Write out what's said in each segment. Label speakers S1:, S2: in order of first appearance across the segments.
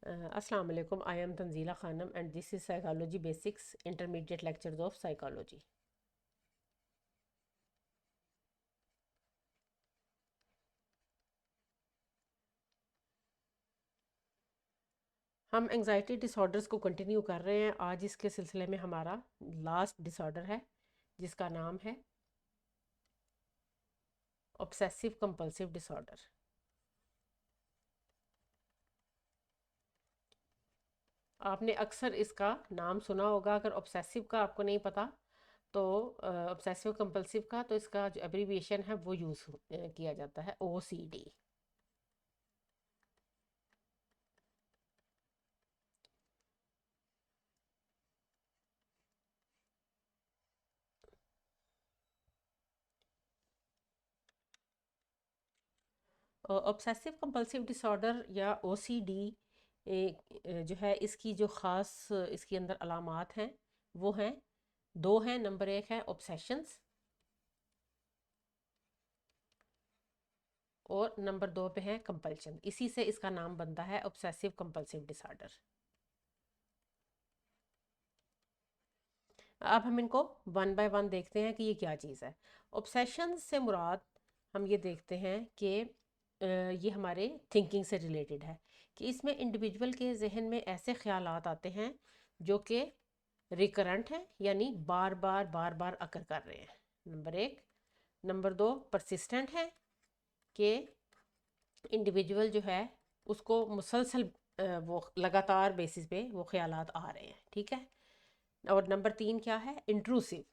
S1: अस्सलाम वालेकुम। I am Tanzila Khanam and this is psychology basics intermediate lectures of psychology. हम anxiety disorders को continue कर रहे हैं। आज इसके सिलसिले में हमारा लास्ट डिसऑर्डर है जिसका नाम है ऑब्सेसिव कंपल्सिव डिसऑर्डर। आपने अक्सर इसका नाम सुना होगा। अगर ऑब्सेसिव का आपको नहीं पता तो ऑब्सेसिव कंपल्सिव का तो इसका जो एब्रीविएशन है वो यूज़ किया जाता है OCD। ऑब्सेसिव कंपल्सिव डिसऑर्डर या OCD जो है इसकी जो ख़ास इसके अंदर अलामात हैं वो हैं दो हैं। नंबर एक है ऑब्सेशंस और नंबर दो पे है कंपल्शन। इसी से इसका नाम बनता है ऑब्सेसिव कंपल्सिव डिसऑर्डर। अब हम इनको वन बाय वन देखते हैं कि ये क्या चीज़ है। ऑब्सेशन से मुराद हम ये देखते हैं कि ये हमारे थिंकिंग से रिलेटेड है कि इसमें इंडिविजुअल के जहन में ऐसे ख्यालात आते हैं जो कि रिकरेंट हैं, यानी बार बार अकर कर रहे हैं। नंबर एक। नंबर दो, परसिस्टेंट है कि इंडिविजुअल जो है उसको मुसलसल वो लगातार बेसिस पे वो ख्यालात आ रहे हैं। ठीक है। और नंबर तीन क्या है, इंट्रूसिव।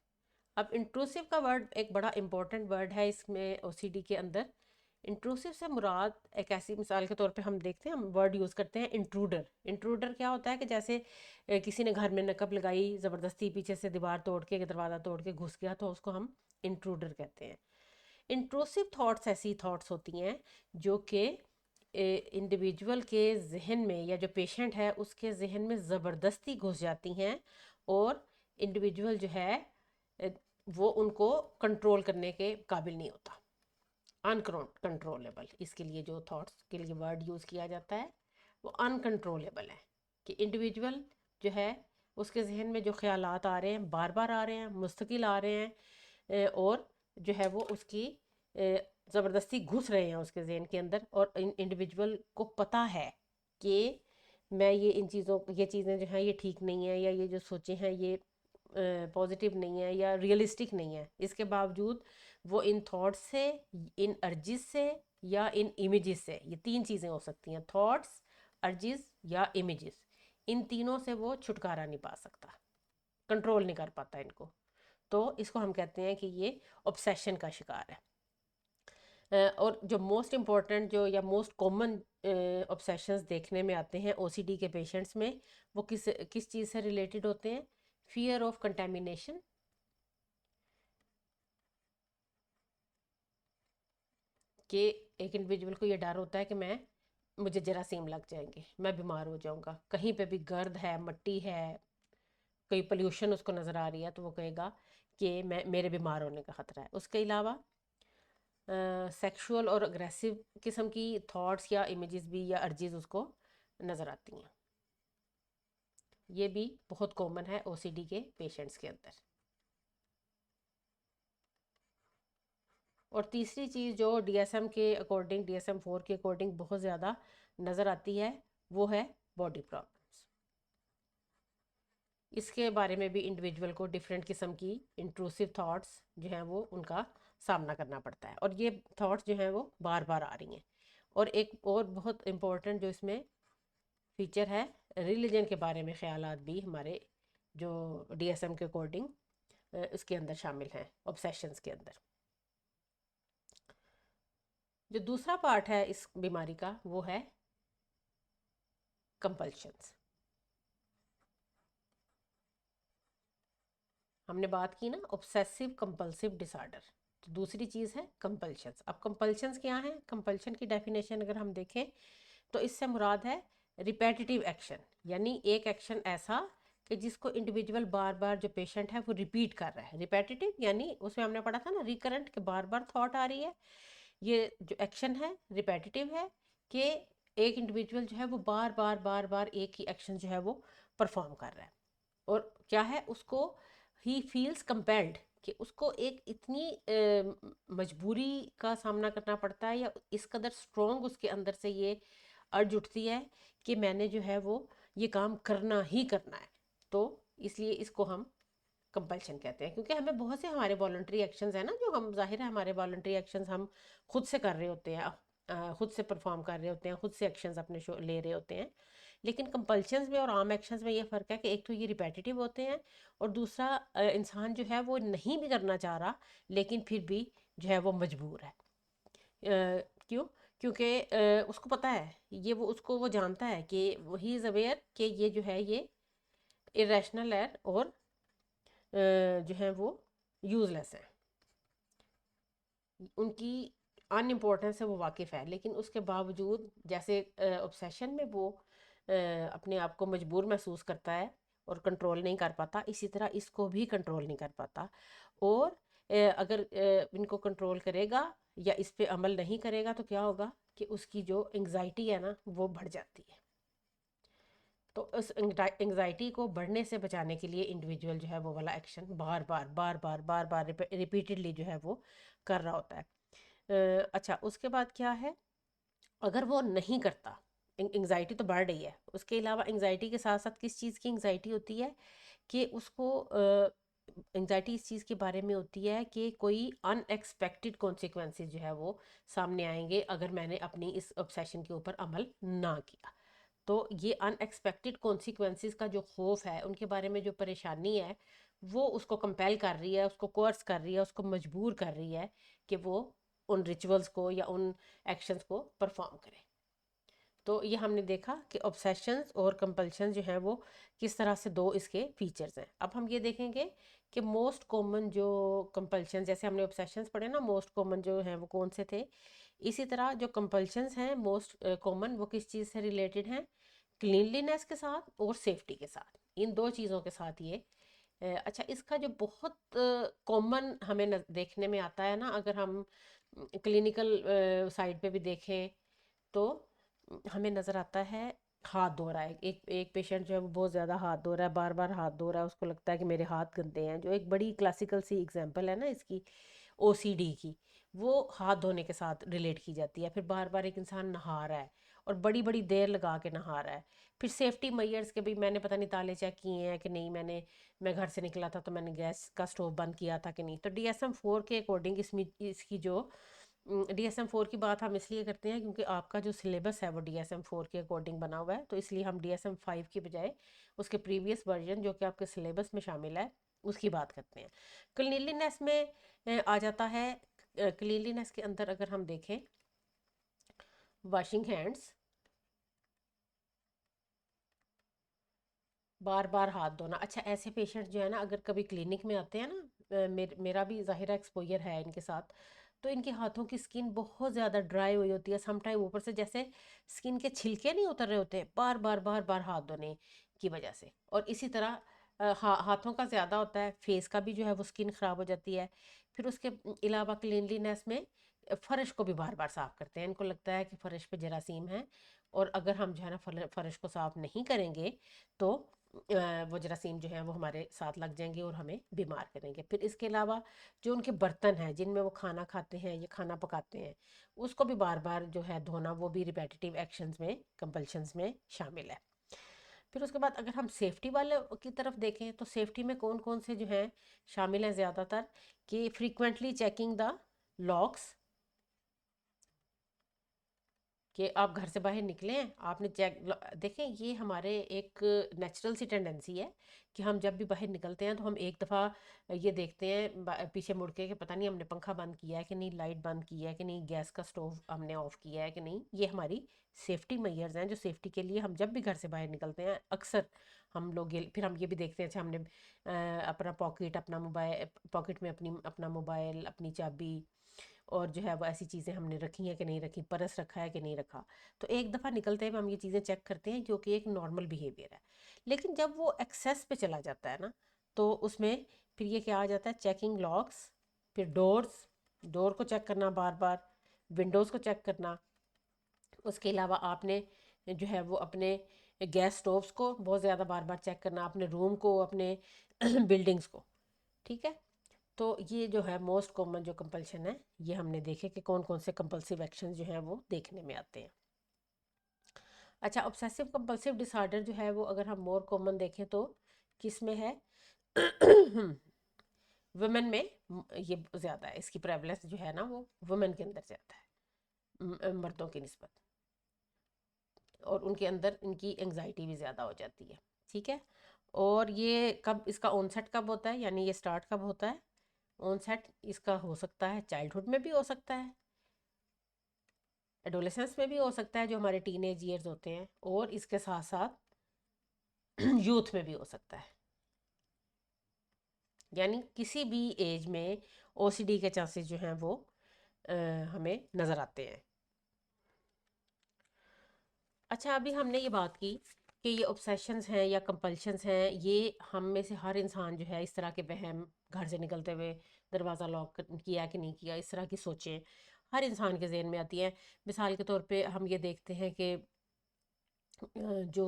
S1: अब इंट्रूसिव का वर्ड एक बड़ा इंपॉर्टेंट वर्ड है इसमें OCD के अंदर। इंट्रूसिव से मुराद एक ऐसी मिसाल के तौर पे हम देखते हैं, हम वर्ड यूज़ करते हैं इंट्रूडर। इंट्रूडर क्या होता है कि जैसे किसी ने घर में नकब लगाई, ज़बरदस्ती पीछे से दीवार तोड़ के दरवाज़ा तोड़ के घुस गया, तो उसको हम इंट्रूडर कहते हैं। इंट्रूसिव थॉट्स ऐसी थॉट्स होती हैं जो कि इंडिविजुअल के जहन में या जो पेशेंट है उसके जहन में ज़बरदस्ती घुस जाती हैं और इंडिविजुअल जो है अ, वो उनको कंट्रोल करने के काबिल नहीं होता। अनकंट्रोलेबल, इसके लिए जो थॉट्स के लिए वर्ड यूज़ किया जाता है वो अनकंट्रोलेबल है कि इंडिविजुअल जो है उसके जहन में जो ख्यालात आ रहे हैं बार बार आ रहे हैं, मुस्तकिल आ रहे हैं, और जो है वो उसकी ज़बरदस्ती घुस रहे हैं उसके जहन के अंदर। और इंडिविजुअल को पता है कि मैं ये चीज़ें जो हैं ये ठीक नहीं है, या ये जो सोचे हैं ये पॉजिटिव नहीं है या रियलिस्टिक नहीं है। इसके बावजूद वो इन थॉट्स से, इन अर्जिस से या इन इमेजेस से, ये तीन चीज़ें हो सकती हैं, थॉट्स, अर्जिस या इमेजेस, इन तीनों से वो छुटकारा नहीं पा सकता, कंट्रोल नहीं कर पाता इनको। तो इसको हम कहते हैं कि ये ऑब्सेशन का शिकार है। और जो मोस्ट इम्पॉर्टेंट जो या मोस्ट कॉमन ऑब्सेशंस देखने में आते हैं OCD के पेशेंट्स में, वो किस किस चीज़ से रिलेटेड होते हैं। फियर ऑफ कंटेमिनेशन, कि एक इंडिविजुअल को ये डर होता है कि मुझे जरासीम लग जाएंगे, मैं बीमार हो जाऊंगा। कहीं पे भी गर्द है, मिट्टी है, कोई पोल्यूशन उसको नज़र आ रही है तो वो कहेगा कि मैं मेरे बीमार होने का ख़तरा है। उसके अलावा सेक्सुअल और अग्रेसिव किस्म की थॉट्स या इमेजेस भी या अर्जीज उसको नज़र आती हैं। ये भी बहुत कॉमन है OCD के पेशेंट्स के अंदर। और तीसरी चीज़ जो DSM के अकॉर्डिंग, DSM-4 के अकॉर्डिंग बहुत ज़्यादा नज़र आती है वो है बॉडी प्रॉब्लम्स। इसके बारे में भी इंडिविजुअल को डिफरेंट किस्म की इंट्रूसिव थॉट्स जो हैं वो उनका सामना करना पड़ता है, और ये थॉट्स जो हैं वो बार बार आ रही हैं। और एक और बहुत इम्पोर्टेंट जो इसमें फीचर है, रिलीजन के बारे में ख्यालात भी हमारे जो DSM के अकॉर्डिंग उसके अंदर शामिल हैं ऑब्सेशंस के अंदर। जो दूसरा पार्ट है इस बीमारी का वो है कंपल्शंस। हमने बात की ना ऑब्सेसिव कंपल्सिव डिसऑर्डर, तो दूसरी चीज़ है कंपल्शंस। अब कंपल्शंस क्या हैं, कंपल्शन की डेफिनेशन अगर हम देखें तो इससे मुराद है रिपेटिटिव एक्शन, यानी एक एक्शन ऐसा कि जिसको इंडिविजुअल बार बार जो पेशेंट है वो रिपीट कर रहा है। रिपेटिटिव यानी उसमें हमने पढ़ा था ना रिकरेंट, के बार बार थॉट आ रही है। ये जो एक्शन है रिपेटिटिव है कि एक इंडिविजुअल जो है वो बार बार बार बार एक ही एक्शन जो है वो परफॉर्म कर रहा है, और क्या है, उसको ही फील्स कंपेल्ड कि उसको एक इतनी मजबूरी का सामना करना पड़ता है, या इस कदर स्ट्रोंग उसके अंदर से ये अर्ज उठती है कि मैंने जो है वो ये काम करना ही करना है। तो इसलिए इसको हम कंपल्शन कहते हैं, क्योंकि हमें बहुत से हमारे वॉलंटरी एक्शंस हैं ना, जो हम, जाहिर है हमारे वॉलंटरी एक्शंस हम खुद से कर रहे होते हैं, खुद से परफॉर्म कर रहे होते हैं, खुद से एक्शंस अपने शो ले रहे होते हैं। लेकिन कंपल्शंस में और आम एक्शंस में ये फ़र्क है कि एक तो ये रिपेटिटिव होते हैं, और दूसरा इंसान जो है वो नहीं भी करना चाह रहा, लेकिन फिर भी जो है वो मजबूर है। क्यों? क्योंकि उसको पता है, ये वो उसको वो जानता है कि ही इज़ अवेयर कि ये जो है ये इरेशनल है, और जो है वो यूज़लेस हैं, उनकी अनइम्पोर्टेंस से वो वाकिफ़ है, लेकिन उसके बावजूद जैसे ऑब्सेशन में वो अपने आप को मजबूर महसूस करता है और कंट्रोल नहीं कर पाता, इसी तरह इसको भी कंट्रोल नहीं कर पाता। और अगर इनको कंट्रोल करेगा या इस पे अमल नहीं करेगा तो क्या होगा कि उसकी जो एंग्जाइटी है ना वो बढ़ जाती है। तो उस एंग्जाइटी को बढ़ने से बचाने के लिए इंडिविजुअल जो है वो वाला एक्शन बार बार बार बार बार बार रिपीटेडली जो है वो कर रहा होता है। अच्छा, उसके बाद क्या है, अगर वो नहीं करता, एंग्जाइटी तो बढ़ रही है, उसके अलावा एंग्जाइटी के साथ साथ किस चीज़ की एंग्जाइटी होती है कि उसको एंग्जाइटी इस चीज़ के बारे में होती है कि कोई अनएक्सपेक्टेड कॉन्सिक्वेंसेस जो है वो सामने आएंगे अगर मैंने अपनी इस ऑब्सेशन के ऊपर अमल ना किया। तो ये अनएक्सपेक्टेड कॉन्सिक्वेंसेस का जो खौफ है, उनके बारे में जो परेशानी है, वो उसको कंपेल कर रही है, उसको कोर्स कर रही है, उसको मजबूर कर रही है कि वो उन रिचुअल्स को या उन एक्शंस को परफॉर्म करे। तो ये हमने देखा कि ऑब्सेशंस और कंपल्शन जो है वो किस तरह से दो इसके फीचर्स हैं। अब हम ये देखेंगे कि मोस्ट कॉमन जो कंपल्शन, जैसे हमने ऑब्सेशंस पढ़े ना, मोस्ट कॉमन जो हैं वो कौन से थे, इसी तरह जो कंपल्शंस हैं मोस्ट कॉमन, वो किस चीज़ से रिलेटेड हैं, क्लीनलीनेस के साथ और सेफ्टी के साथ, इन दो चीज़ों के साथ ये अच्छा, इसका जो बहुत कॉमन हमें देखने में आता है ना, अगर हम क्लिनिकल साइड पे भी देखें तो हमें नज़र आता है, हाथ धो रहा है, एक एक पेशेंट जो है वो बहुत ज़्यादा हाथ धो रहा है, बार बार हाथ धो रहा है, उसको लगता है कि मेरे हाथ गंदे हैं, जो एक बड़ी क्लासिकल सी एग्जांपल है ना इसकी, ओसीडी की, वो हाथ धोने के साथ रिलेट की जाती है। फिर बार बार एक इंसान नहा रहा है और बड़ी बड़ी देर लगा के नहा रहा है, फिर सेफ्टी मेजर्स के भी मैंने पता नहीं ताले चेक किए हैं कि नहीं, मैं घर से निकला था तो मैंने गैस का स्टोव बंद किया था कि नहीं। तो DSM-4 के अकॉर्डिंग इसमें इसकी जो DSM-4 की बात हम इसलिए करते हैं क्योंकि आपका जो सिलेबस है वो DSM-4 के अकॉर्डिंग बना हुआ है, तो इसलिए हम DSM-5 की बजाय उसके प्रीवियस वर्जन जो कि आपके सिलेबस में शामिल है उसकी बात करते हैं। क्लीनलीनेस में आ जाता है, क्लीनलीनेस के अंदर अगर हम देखें, वॉशिंग हैंड्स, बार बार हाथ धोना। अच्छा, ऐसे पेशेंट जो है ना अगर कभी क्लिनिक में आते हैं ना, मेरा भी ज़ाहिर एक्सपोजर है इनके साथ, तो इनके हाथों की स्किन बहुत ज़्यादा ड्राई हुई होती है, समटाइम ऊपर से जैसे स्किन के छिलके नहीं उतर रहे होते, बार बार बार बार हाथ धोने की वजह से। और इसी तरह हाथों का ज़्यादा होता है, फेस का भी जो है वो स्किन ख़राब हो जाती है। फिर उसके अलावा क्लीनलीनेस में फ़र्श को भी बार बार साफ़ करते हैं, इनको लगता है कि फ़र्श पे जरासीम है, और अगर हम जो है ना फ़र्श को साफ़ नहीं करेंगे तो वो जरासीम जो है वो हमारे साथ लग जाएंगे और हमें बीमार करेंगे। फिर इसके अलावा जो उनके बर्तन हैं जिनमें वो खाना खाते हैं या खाना पकाते हैं, उसको भी बार बार जो है धोना, वो भी रिपेटिटिव एक्शंस में, कंपल्शंस में शामिल है। फिर उसके बाद अगर हम सेफ्टी वाले की तरफ देखें तो सेफ्टी में कौन कौन से जो हैं शामिल हैं ज़्यादातर, कि फ्रीक्वेंटली चेकिंग द लॉक्स, कि आप घर से बाहर निकले हैं, आपने चेक, देखें ये हमारे एक नेचुरल सी टेंडेंसी है कि हम जब भी बाहर निकलते हैं तो हम एक दफ़ा ये देखते हैं पीछे मुड़ के कि पता नहीं हमने पंखा बंद किया है कि नहीं, लाइट बंद की है कि नहीं, गैस का स्टोव हमने ऑफ किया है कि नहीं। ये हमारी सेफ्टी मेजर्स हैं जो सेफ्टी के लिए हम जब भी घर से बाहर निकलते हैं अक्सर हम लोग ये, फिर हम ये भी देखते हैं अच्छा हमने अपना पॉकेट, अपना मोबाइल, पॉकेट में अपना मोबाइल, अपनी चाबी और जो है वो ऐसी चीज़ें हमने रखी हैं कि नहीं रखी, पर्स रखा है कि नहीं रखा। तो एक दफ़ा निकलते हुए हम ये चीज़ें चेक करते हैं जो कि एक नॉर्मल बिहेवियर है। लेकिन जब वो एक्सेस पे चला जाता है ना, तो उसमें फिर ये क्या आ जाता है, चेकिंग लॉक्स, फिर डोर्स, डोर को चेक करना बार बार, विंडोज़ को चेक करना, उसके अलावा आपने जो है वो अपने गैस स्टोव्स को बहुत ज़्यादा बार बार चेक करना, अपने रूम को, अपने बिल्डिंग्स को। ठीक है, तो ये जो है मोस्ट कॉमन जो कंपल्शन है, ये हमने देखे कि कौन कौन से कंपल्सिव एक्शन जो हैं वो देखने में आते हैं। अच्छा, ऑब्सेसिव कंपल्सिव डिसऑर्डर जो है वो अगर हम मोर कॉमन देखें तो किस में है? वुमेन में ये ज़्यादा है, इसकी प्रेवलेंस जो है ना वो वुमेन के अंदर ज़्यादा है मर्दों की निस्बत, और उनके अंदर इनकी एंजाइटी भी ज़्यादा हो जाती है। ठीक है, और ये कब इसका ऑनसेट कब होता है, यानी ये स्टार्ट कब होता है? ऑनसेट इसका हो सकता है चाइल्डहुड में भी हो सकता है, एडोलेसेंस में भी हो सकता है जो हमारे टीनेज ईयर्स होते हैं, और इसके साथ साथ यूथ में भी हो सकता है। यानी किसी भी एज में ओसीडी के चांसेस जो हैं वो हमें नज़र आते हैं। अच्छा, अभी हमने ये बात की कि ये ऑब्सेशंस हैं या कंपल्शंस हैं, ये हम में से हर इंसान जो है इस तरह के वहम, घर से निकलते हुए दरवाज़ा लॉक किया कि नहीं किया, इस तरह की सोचें हर इंसान के जहन में आती हैं। मिसाल के तौर पे हम ये देखते हैं कि जो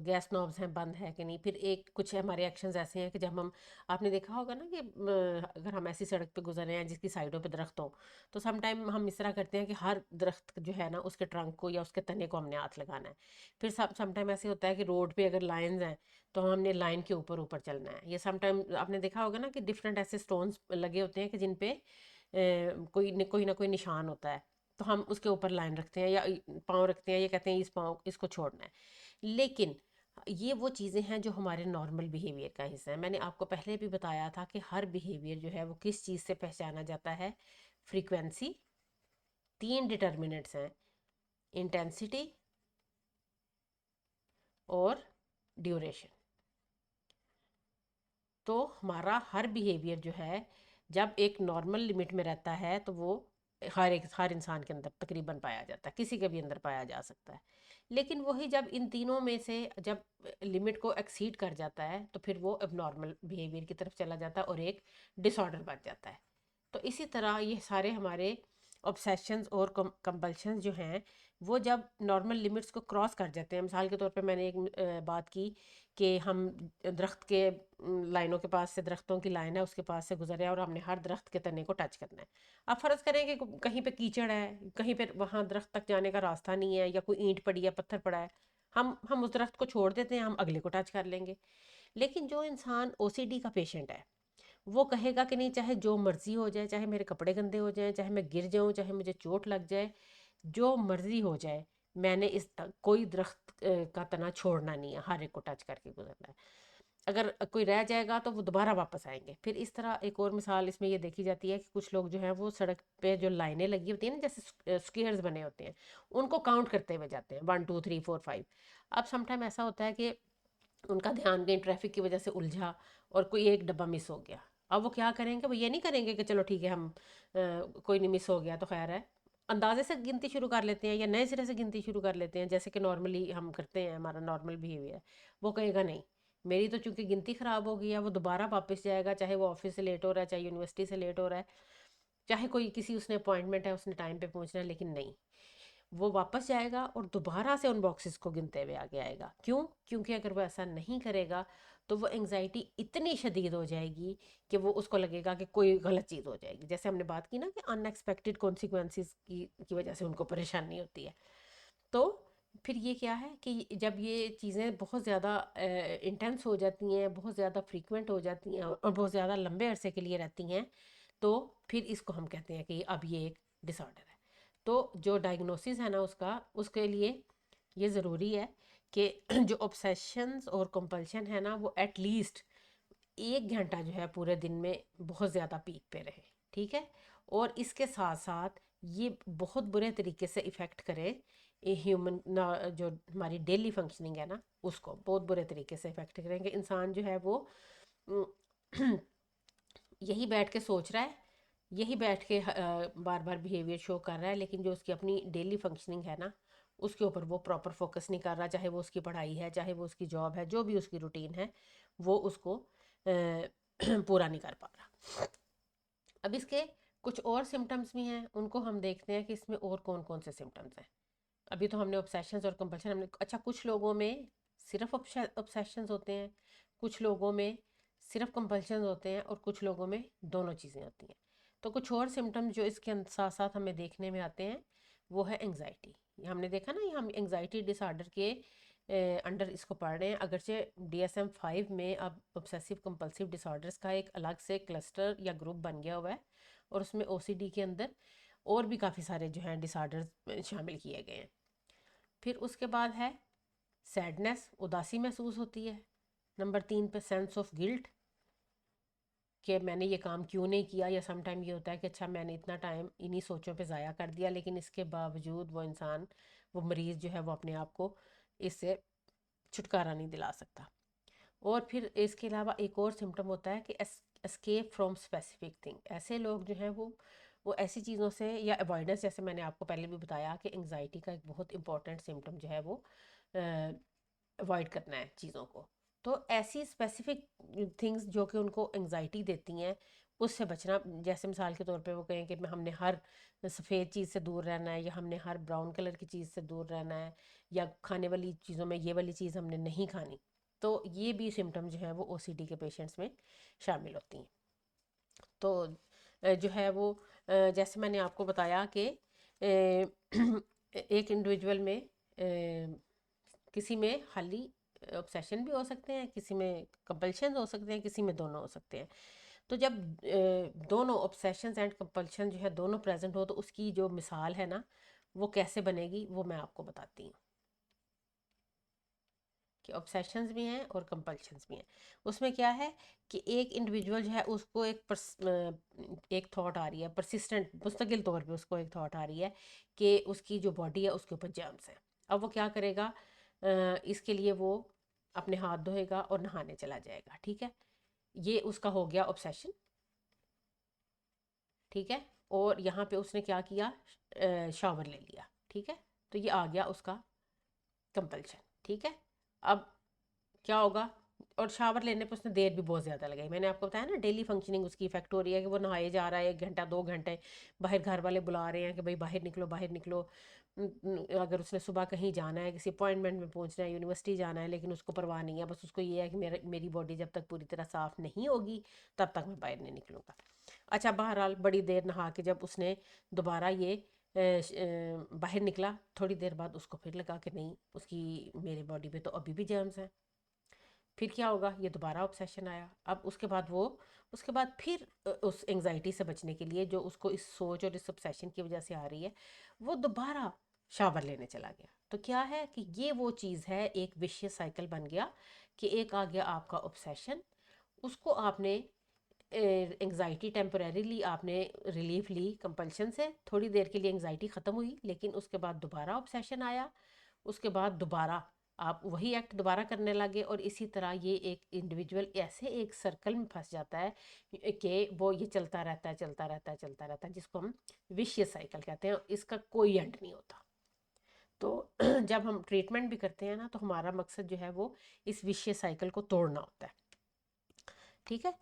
S1: गैस नॉब्स हैं बंद है कि नहीं। फिर एक कुछ हमारे एक्शंस ऐसे हैं कि जब हम, आपने देखा होगा ना कि अगर हम ऐसी सड़क पे गुजर रहे हैं जिसकी साइडों पे दरख्त हो, तो सम टाइम हम इस तरह करते हैं कि हर दरख्त जो है ना उसके ट्रंक को या उसके तने को हमने हाथ लगाना है। फिर सम टाइम ऐसे होता है कि रोड पे अगर लाइन्स हैं तो हमने लाइन के ऊपर ऊपर चलना है। ये सम टाइम आपने देखा होगा ना कि डिफरेंट ऐसे स्टोन्स लगे होते हैं कि जिन पे कोई ना कोई निशान होता है, तो हम उसके ऊपर लाइन रखते हैं या पाँव रखते हैं, ये कहते हैं इस पाँव इसको छोड़ना है। लेकिन ये वो चीज़ें हैं जो हमारे नॉर्मल बिहेवियर का हिस्सा है। मैंने आपको पहले भी बताया था कि हर बिहेवियर जो है वो किस चीज़ से पहचाना जाता है? फ्रीक्वेंसी, तीन डिटर्मिनेंट्स हैं, इंटेंसिटी और ड्यूरेशन। तो हमारा हर बिहेवियर जो है जब एक नॉर्मल लिमिट में रहता है तो वो हर इंसान के अंदर तकरीबन पाया जाता है, किसी के भी अंदर पाया जा सकता है। लेकिन वही जब इन तीनों में से जब लिमिट को एक्सीड कर जाता है तो फिर वो एबनॉर्मल बिहेवियर की तरफ चला जाता है और एक डिसऑर्डर बन जाता है। तो इसी तरह ये सारे हमारे ऑब्सेशंस और कंपल्शंस जो हैं वो जब नॉर्मल लिमिट्स को क्रॉस कर जाते हैं। मिसाल के तौर पे मैंने एक बात की कि हम दरख्त के लाइनों के पास से, दरख्तों की लाइन है उसके पास से गुजरे और हमने हर दरख्त के तने को टच करना है। अब फ़र्ज़ करें कि कहीं पे कीचड़ है, कहीं पे वहाँ दरख्त तक जाने का रास्ता नहीं है, या कोई ईंट पड़ी है, पत्थर पड़ा है, हम उस दरख्त को छोड़ देते हैं, हम अगले को टच कर लेंगे। लेकिन जो इंसान ओसीडी का पेशेंट है वो कहेगा कि नहीं, चाहे जो मर्जी हो जाए, चाहे मेरे कपड़े गंदे हो जाएं, चाहे मैं गिर जाऊं, चाहे मुझे चोट लग जाए, जो मर्जी हो जाए, मैंने कोई दरख्त का तना छोड़ना नहीं है, हर एक को टच करके गुजरना है। अगर कोई रह जाएगा तो वो दोबारा वापस आएंगे। फिर इस तरह एक और मिसाल इसमें ये देखी जाती है कि कुछ लोग जो हैं वो सड़क पे जो लाइनें लगी होती हैं ना, जैसे स्क्वेयर्स बने होते हैं, उनको काउंट करते हुए जाते हैं, 1 2 3 4 5। अब समटाइम ऐसा होता है कि उनका ध्यान कहीं ट्रैफिक की वजह से उलझा और कोई एक डब्बा मिस हो गया। अब वो क्या करेंगे? वो ये नहीं करेंगे कि चलो ठीक है, हम कोई नहीं, मिस हो गया तो खैर है। अंदाजे से गिनती शुरू कर लेते हैं या नए सिरे से गिनती शुरू कर लेते हैं, जैसे कि नॉर्मली हम करते हैं, हमारा नॉर्मल बिहेवियर। वो कहेगा नहीं, मेरी तो चूंकि गिनती ख़राब हो गई है, वो दोबारा वापस जाएगा, चाहे वो ऑफिस से लेट हो रहा है, चाहे यूनिवर्सिटी से लेट हो रहा है, चाहे कोई किसी उसने अपॉइंटमेंट है, उसने टाइम पे पहुंचना है, लेकिन नहीं, वो वापस जाएगा और दोबारा से उन बॉक्सेस को गिनते हुए आगे आएगा। क्यों? क्योंकि अगर वो ऐसा नहीं करेगा तो वो एंजाइटी इतनी शदीद हो जाएगी कि वो उसको लगेगा कि कोई गलत चीज़ हो जाएगी। जैसे हमने बात की ना कि अनएक्सपेक्टेड कॉन्सिक्वेंसेस की वजह से उनको परेशानी होती है। तो फिर ये क्या है कि जब ये चीज़ें बहुत ज़्यादा इंटेंस हो जाती हैं, बहुत ज़्यादा फ्रीक्वेंट हो जाती हैं और बहुत ज़्यादा लंबे अरसे के लिए रहती हैं, तो फिर इसको हम कहते हैं कि अब ये एक डिसऑर्डर है। तो जो डायग्नोसिस है ना उसका, उसके लिए ये ज़रूरी है कि जो ऑब्सेशंस और कंपल्शन है ना वो एटलीस्ट 1 घंटा जो है पूरे दिन में बहुत ज़्यादा पीक पे रहे। ठीक है, और इसके साथ साथ ये बहुत बुरे तरीके से इफ़ेक्ट करे ह्यूमन जो हमारी डेली फंक्शनिंग है ना उसको बहुत बुरे तरीके से इफ़ेक्ट करेंगे। इंसान जो है वो यही बैठ के सोच रहा है, यही बैठ के बार बार बिहेवियर शो कर रहा है, लेकिन जो उसकी अपनी डेली फंक्शनिंग है ना उसके ऊपर वो प्रॉपर फोकस नहीं कर रहा। चाहे वो उसकी पढ़ाई है, चाहे वो उसकी जॉब है, जो भी उसकी रूटीन है, वो उसको पूरा नहीं कर पा रहा। अब इसके कुछ और सिम्टम्स भी हैं, उनको हम देखते हैं कि इसमें और कौन कौन से सिम्टम्स हैं। अभी तो हमने ऑब्सेशंस और कंपल्शन हमने, अच्छा कुछ लोगों में सिर्फ ऑब्सेशंस होते हैं, कुछ लोगों में सिर्फ कंपल्शन होते हैं, और कुछ लोगों में दोनों चीज़ें होती हैं। तो कुछ और सिम्टम जो इसके साथ साथ हमें देखने में आते हैं वो है एंग्जाइटी। हमने देखा ना, ये हम एंग्जाइटी डिसऑर्डर के अंडर इसको पढ़ रहे हैं। अगरचे DSM-5 में अब ऑब्सेसिव कंपल्सिव डिसऑर्डर्स का एक अलग से क्लस्टर या ग्रुप बन गया हुआ है, और उसमें OCD के अंदर और भी काफ़ी सारे जो हैं डिसऑर्डर्स शामिल किए गए हैं। फिर उसके बाद है सैडनेस, उदासी महसूस होती है। नंबर 3 पे सेंस ऑफ गिल्ट, कि मैंने ये काम क्यों नहीं किया, या सम टाइम ये होता है कि अच्छा मैंने इतना टाइम इन्हीं सोचों पे ज़ाया कर दिया, लेकिन इसके बावजूद वो इंसान, वो मरीज़ जो है वो अपने आप को इससे छुटकारा नहीं दिला सकता। और फिर इसके अलावा एक और सिम्टम होता है कि एस्केप फ्रॉम स्पेसिफिक थिंग। ऐसे लोग जो हैं वो ऐसी चीज़ों से, या अवॉइडेंस, जैसे मैंने आपको पहले भी बताया कि एंग्जाइटी का एक बहुत इंपॉर्टेंट सिम्टम जो है वो अवॉइड करना है चीज़ों को। तो ऐसी स्पेसिफिक थिंग्स जो कि उनको एंग्जाइटी देती हैं उससे बचना, जैसे मिसाल के तौर पे वो कहें कि हमने हर सफ़ेद चीज़ से दूर रहना है, या हमने हर ब्राउन कलर की चीज़ से दूर रहना है, या खाने वाली चीज़ों में ये वाली चीज़ हमने नहीं खानी। तो ये भी सिम्टम जो है वो OCD के पेशेंट्स में शामिल होती हैं। तो जो है वो जैसे मैंने आपको बताया कि एक इंडिविजुअल में किसी में खाली ऑब्सेशन भी हो सकते हैं, किसी में कंपल्शन हो सकते हैं, किसी में दोनों हो सकते हैं। तो जब दोनों ऑब्सेशंस एंड कंपल्शन जो है दोनों प्रेजेंट हो, तो उसकी जो मिसाल है ना वो कैसे बनेगी वो मैं आपको बताती हूँ। कि ऑब्सेशंस भी हैं और कंपल्शंस भी हैं। उसमें क्या है कि एक इंडिविजुअल जो है उसको एक थॉट आ रही है, परसिस्टेंट मुस्तकिल तौर पे उसको एक थॉट आ रही है कि उसकी जो बॉडी है उसके ऊपर जर्म्स हैं। अब वो क्या करेगा, इसके लिए वो अपने हाथ धोएगा और नहाने चला जाएगा, ठीक है। ये उसका हो गया ऑब्सेशन, ठीक है। और यहाँ पे उसने क्या किया, शावर ले लिया, ठीक है। तो ये आ गया उसका कंपल्शन, ठीक है। अब क्या होगा, और शावर लेने पे उसने देर भी बहुत ज़्यादा लगाई। मैंने आपको बताया ना डेली फंक्शनिंग उसकी इफेक्ट हो रही है कि वो नहाए जा रहा है 1 घंटा 2 घंटे, बाहर घर वाले बुला रहे हैं कि भाई बाहर निकलो बाहर निकलो। अगर उसने सुबह कहीं जाना है, किसी अपॉइंटमेंट में पहुंचना है, यूनिवर्सिटी जाना है, लेकिन उसको परवाह नहीं है, बस उसको ये है कि मेरी बॉडी जब तक पूरी तरह साफ़ नहीं होगी तब तक मैं बाहर नहीं निकलूँगा। अच्छा बहरहाल बड़ी देर नहा के जब उसने दोबारा ये बाहर निकला, थोड़ी देर बाद उसको फिर लगा कि नहीं, उसकी मेरे बॉडी पे तो अभी भी जर्म्स हैं। फिर क्या होगा, ये दोबारा ऑब्सेशन आया। अब उसके बाद फिर उस एंजाइटी से बचने के लिए जो उसको इस सोच और इस ऑब्सेशन की वजह से आ रही है, वो दोबारा शावर लेने चला गया। तो क्या है कि ये वो चीज़ है, एक विशियस साइकिल बन गया कि एक आ गया आपका ऑब्सेशन, उसको आपने एंजाइटी टेम्परेरीली आपने रिलीफ ली कंपल्शन से, थोड़ी देर के लिए एंजाइटी ख़त्म हुई, लेकिन उसके बाद दोबारा ऑब्सेशन आया। उसके बाद दोबारा आप वही एक्ट दोबारा करने लगे, और इसी तरह ये एक इंडिविजुअल ऐसे एक सर्कल में फंस जाता है कि वो ये चलता रहता है चलता रहता है चलता रहता है, जिसको हम विशियस साइकिल कहते हैं। इसका कोई एंड नहीं होता। तो जब हम ट्रीटमेंट भी करते हैं ना, तो हमारा मकसद जो है वो इस विशियस साइकिल को तोड़ना होता है, ठीक है।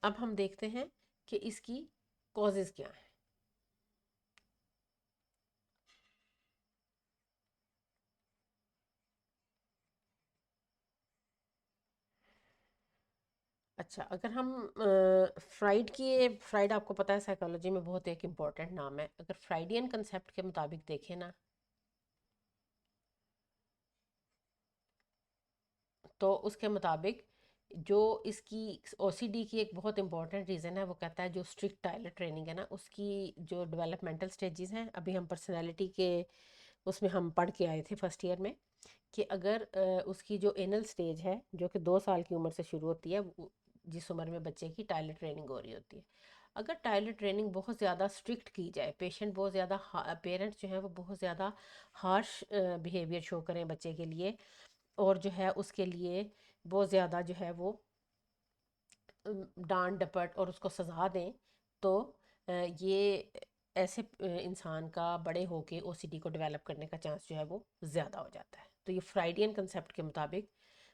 S1: अब हम देखते हैं कि इसकी कॉजेज़ क्या हैं। अच्छा, अगर हम फ्राइड आपको पता है साइकोलॉजी में बहुत एक इम्पॉर्टेंट नाम है। अगर फ्राइडियन कंसेप्ट के मुताबिक देखें ना, तो उसके मुताबिक जो इसकी OCD की एक बहुत इंपॉर्टेंट रीज़न है, वो कहता है जो स्ट्रिक्ट टाइलर ट्रेनिंग है ना, उसकी जो डेवलपमेंटल स्टेजेस हैं, अभी हम पर्सनैलिटी के उसमें हम पढ़ के आए थे फर्स्ट ईयर में, कि अगर उसकी जो एनल स्टेज है जो कि 2 साल की उम्र से शुरू होती है, जिस उम्र में बच्चे की टाइलर ट्रेनिंग हो रही होती है, अगर टाइलर ट्रेनिंग बहुत ज़्यादा स्ट्रिक्ट की जाए, पेशेंट बहुत ज़्यादा, पेरेंट्स जो हैं वो बहुत ज़्यादा हार्श बिहेवियर शो करें बच्चे के लिए, और जो है उसके लिए बहुत ज़्यादा जो है वो डांट डपट और उसको सज़ा दें, तो ये ऐसे इंसान का बड़े होके OCD को डेवलप करने का चांस जो है वो ज़्यादा हो जाता है। तो ये फ्राइडियन कंसेप्ट के मुताबिक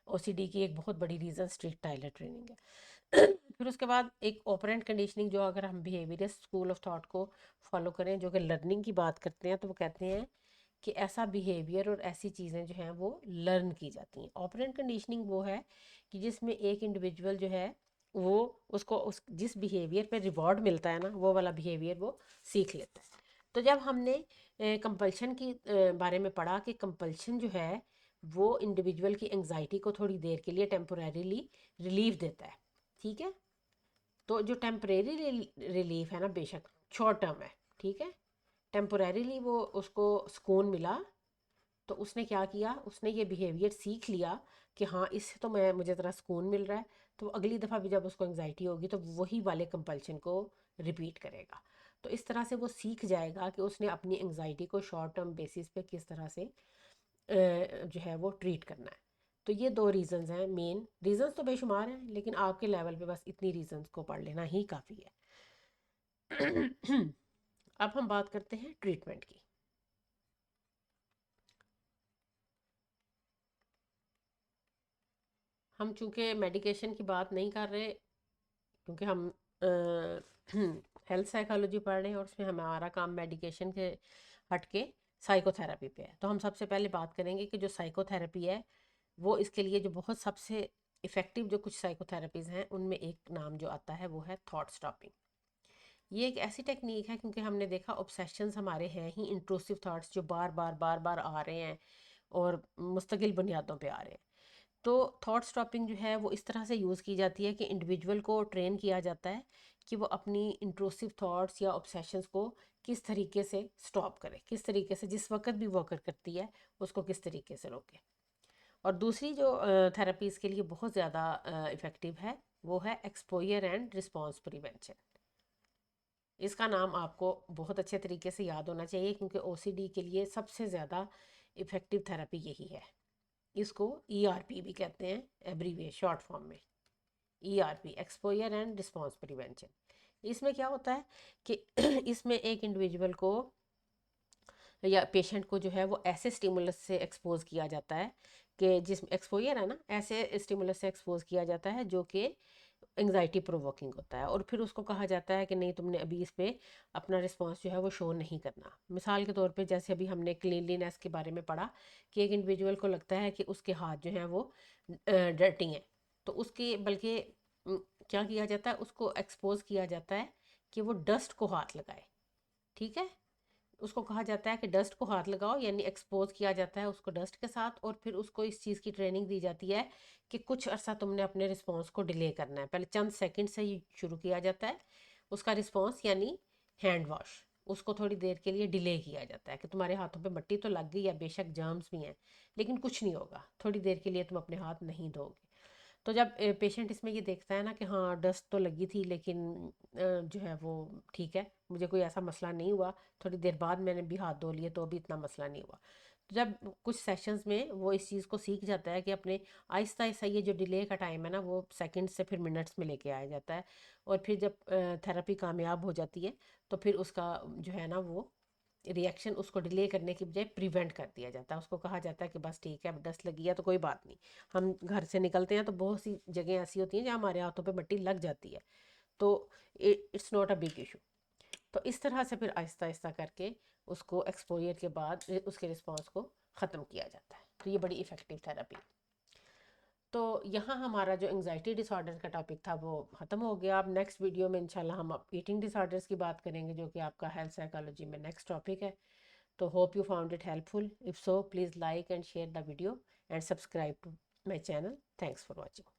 S1: OCD की एक बहुत बड़ी रीज़न स्ट्रिक्ट टाइलर ट्रेनिंग है। फिर उसके बाद एक ऑपरेंट कंडीशनिंग, जो अगर हम बिहेवियरिस्ट स्कूल ऑफ थॉट को फॉलो करें, जो कि लर्निंग की बात करते हैं, तो वो कहते हैं कि ऐसा बिहेवियर और ऐसी चीज़ें जो हैं वो लर्न की जाती हैं। ऑपरेंट कंडीशनिंग वो है कि जिसमें एक इंडिविजुअल जो है वो उसको उस जिस बिहेवियर पे रिवॉर्ड मिलता है ना, वो वाला बिहेवियर वो सीख लेता है। तो जब हमने कंपल्शन की बारे में पढ़ा कि कंपल्शन जो है वो इंडिविजुअल की एंग्जाइटी को थोड़ी देर के लिए टेम्पोरेरीली रिलीफ देता है, ठीक है। तो जो टेम्परेरी रिलीफ है ना, बेशक शॉर्ट टर्म है, ठीक है, टेम्पोरेरीली वो उसको सुकून मिला, तो उसने क्या किया, उसने ये बिहेवियर सीख लिया कि हाँ इससे तो मुझे ज़रा सुकून मिल रहा है, तो अगली दफ़ा भी जब उसको एंग्जाइटी होगी तो वही वाले कंपल्शन को रिपीट करेगा। तो इस तरह से वो सीख जाएगा कि उसने अपनी एंग्जाइटी को शॉर्ट टर्म बेसिस पे किस तरह से जो है वो ट्रीट करना है। तो ये दो रीज़न्स हैं, मेन रीज़न्स तो बेशुमार हैं, लेकिन आपके लेवल पे बस इतनी रीज़न्स को पढ़ लेना ही काफ़ी है। अब हम बात करते हैं ट्रीटमेंट की। हम चूँकि मेडिकेशन की बात नहीं कर रहे, क्योंकि हम हेल्थ साइकोलॉजी पढ़ रहे हैं और उसमें हमारा काम मेडिकेशन के हट के साइकोथेरेपी पे है। तो हम सबसे पहले बात करेंगे कि जो साइकोथेरेपी है वो इसके लिए जो बहुत सबसे इफ़ेक्टिव जो कुछ साइकोथेरेपीज़ हैं उनमें एक नाम जो आता है वो है थॉट स्टॉपिंग। ये एक ऐसी टेक्निक है, क्योंकि हमने देखा ऑब्सेशंस हमारे हैं ही इंट्रूसिव थॉट्स जो बार बार बार बार आ रहे हैं और मुस्तकिल बुनियादों पे आ रहे हैं। तो थॉट स्टॉपिंग जो है वो इस तरह से यूज़ की जाती है कि इंडिविजुअल को ट्रेन किया जाता है कि वो अपनी इंट्रूसिव थॉट्स या ऑब्सेशंस को किस तरीके से स्टॉप करे, किस तरीके से जिस वक्त भी वो अकर करती है उसको किस तरीके से रोके। और दूसरी जो थेरेपी इसके लिए बहुत ज़्यादा इफ़ेक्टिव है वो है एक्सपोजर एंड रिस्पॉन्स प्रिवेंशन। इसका नाम आपको बहुत अच्छे तरीके से याद होना चाहिए, क्योंकि ओसीडी के लिए सबसे ज़्यादा इफ़ेक्टिव थेरेपी यही है। इसको ईआरपी भी कहते हैं, एब्रीविएट शॉर्ट फॉर्म में ERP, exposure and response prevention. इसमें क्या होता है कि इसमें एक इंडिविजुअल को या पेशेंट को जो है वो ऐसे स्टिमुलस से एक्सपोज किया जाता है कि जिस एक्सपोजर है ना, ऐसे स्टिमुलस से एक्सपोज किया जाता है जो कि एंग्जाइटी प्रोवोकिंग होता है, और फिर उसको कहा जाता है कि नहीं तुमने अभी इस पे अपना रिस्पांस जो है वो शो नहीं करना। मिसाल के तौर पे जैसे अभी हमने क्लीनलीनेस के बारे में पढ़ा कि एक इंडिविजुअल को लगता है कि उसके हाथ जो हैं वो डर्टी हैं, तो उसके बल्कि क्या किया जाता है, उसको एक्सपोज किया जाता है कि वो डस्ट को हाथ लगाए, ठीक है। उसको कहा जाता है कि डस्ट को हाथ लगाओ, यानी एक्सपोज किया जाता है उसको डस्ट के साथ, और फिर उसको इस चीज़ की ट्रेनिंग दी जाती है कि कुछ अर्सा तुमने अपने रिस्पॉन्स को डिले करना है। पहले चंद सेकंड से ही शुरू किया जाता है उसका रिस्पॉन्स, यानी हैंड वॉश, उसको थोड़ी देर के लिए डिले किया जाता है कि तुम्हारे हाथों पे मट्टी तो लग गई है, बेशक जर्म्स भी हैं, लेकिन कुछ नहीं होगा, थोड़ी देर के लिए तुम अपने हाथ नहीं धोगे। तो जब पेशेंट इसमें ये देखता है ना कि हाँ डस्ट तो लगी थी लेकिन जो है वो ठीक है, मुझे कोई ऐसा मसला नहीं हुआ, थोड़ी देर बाद मैंने भी हाथ धो लिए तो भी इतना मसला नहीं हुआ। तो जब कुछ सेशंस में वो इस चीज़ को सीख जाता है कि अपने आहिस्ता आहिस्ता ये जो डिले का टाइम है ना वो सेकंड से फिर मिनट्स में लेके आया जाता है, और फिर जब थेरेपी कामयाब हो जाती है तो फिर उसका जो है ना वो रिएक्शन, उसको डिले करने की बजाय प्रिवेंट कर दिया जाता है। उसको कहा जाता है कि बस ठीक है, अब डस्ट लगी है तो कोई बात नहीं। हम घर से निकलते हैं तो बहुत सी जगह ऐसी होती हैं जहाँ हमारे हाथों पे मिट्टी लग जाती है, तो it's not a big issue. तो इस तरह से फिर आहिस्ता आहिस्ता करके उसको एक्सपोजर के बाद उसके रिस्पॉन्स को ख़त्म किया जाता है। तो ये बड़ी इफ़ेक्टिव थेरेपी। तो यहाँ हमारा जो एंग्जाइटी डिसऑर्डर का टॉपिक था वो ख़त्म हो गया। अब नेक्स्ट वीडियो में इंशाल्लाह हम ईटिंग डिसऑर्डर्स की बात करेंगे, जो कि आपका हेल्थ साइकोलॉजी में नेक्स्ट टॉपिक है। So hope you found it helpful. If so, please like and share the video and subscribe to my channel. Thanks for watching.